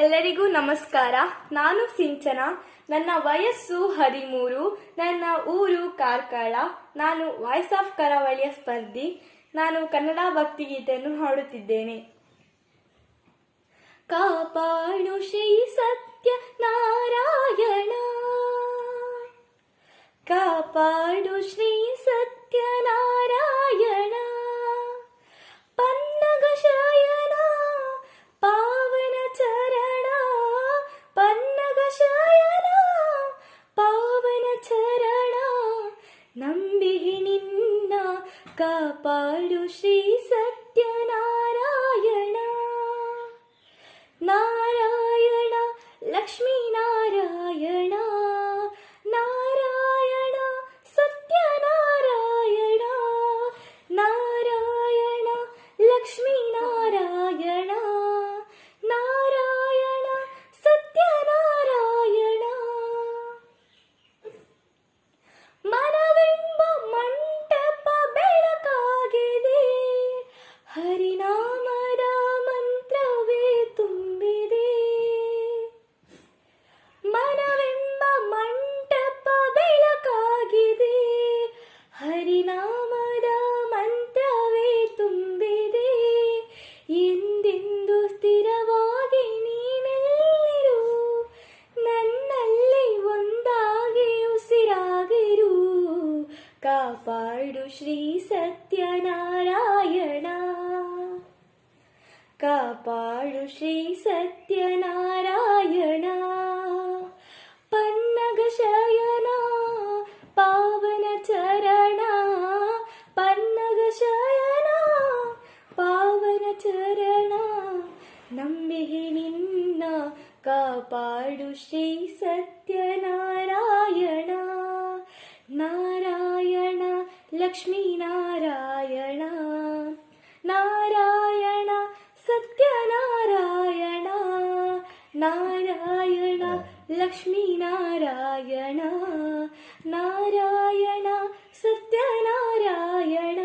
ಎಲ್ಲರಿಗೂ ನಮಸ್ಕಾರ. ನಾನು ಸಿಂಚನ. ನನ್ನ ವಯಸ್ಸು 13. ನನ್ನ ಊರು ಕಾರ್ಕಳ. ನಾನು ವಾಯ್ಸ್ ಆಫ್ ಕರಾವಳಿಯ ಸ್ಪರ್ಧಿ. ನಾನು ಕನ್ನಡ ಭಕ್ತಿಗೀತೆಯನ್ನು ಹಾಡುತ್ತಿದ್ದೇನೆ. ಕಾಪಾಡು ಶ್ರೀ ಸತ್ಯ ನಾರಾಯಣ, ಕಾಪಾಡು ಶ್ರೀ ಸತ್ಯ ನಾರಾಯಣ, ಪನ್ನಗ ಶಯನ ಪಾವನ ಚರಣ, ಪನ್ನಗ ಶಯನ ಪಾವನ ಚರಣ, ನಂಬಿಹಿ ನಿನ್ನ ಕಾಪಾಡು ಶ್ರೀ ಸತ್ಯ ನಾರಾಯಣ. ನಾರಾಯಣ ಲಕ್ಷ್ಮೀ ನಾರಾಯಣ, ನಾರಾಯಣ ಸತ್ಯ ನಾರಾಯಣ, ನಾರಾಯಣ ಲಕ್ಷ್ಮೀ ನಾರಾಯಣ, ನಾರಾಯಣ ಸತ್ಯ ನಾರಾಯಣ. ಮನವೆಂಬ ಮಂಟಪ ಬೆಳಕಾಗಿದೆ, ಹರಿನಾಮದ ಮಂತ್ರವೇ ತುಂಬಿದೆ. ಮನವೆಂಬ ಮಂಟಪ ಬೆಳಕಾಗಿದೆ, ಹರಿನಾಮದ ಮಂತ್ರವೇ ತುಂಬಿದೆ. ಎಂದೆಂದು ಸ್ಥಿರವಾಗಿ ನೀನೆಲ್ಲಿರು, ನನ್ನಲ್ಲಿ ಒಂದಾಗಿ ಉಸಿರಾಗಿರು. ಕಾಪಾಡು ಶ್ರೀ ಸತ್ಯನಾರಾಯಣ, ಕಾಪಾಡು ಶ್ರೀ ಸತ್ಯನಾರಾಯಣ, ಪನ್ನಗ ಶಯನ ಪಾವನ ಚರಣ, ಪನ್ನಗ ಶಯನ ಪಾವನ ಚರಣ, ನಂಬಿಹಿ ನಿನ್ನ ಕಾಪಾಡು ಶ್ರೀ ಸತ್ಯನಾರಾಯಣ. ನಾರಾಯಣ ಲಕ್ಷ್ಮೀ ನಾರಾಯಣ, ನಾರಾಯಣ ಸತ್ಯನಾರಾಯಣ, ನಾರಾಯಣ ಲಕ್ಷ್ಮೀ ನಾರಾಯಣ, ನಾರಾಯಣ ಸತ್ಯನಾರಾಯಣ.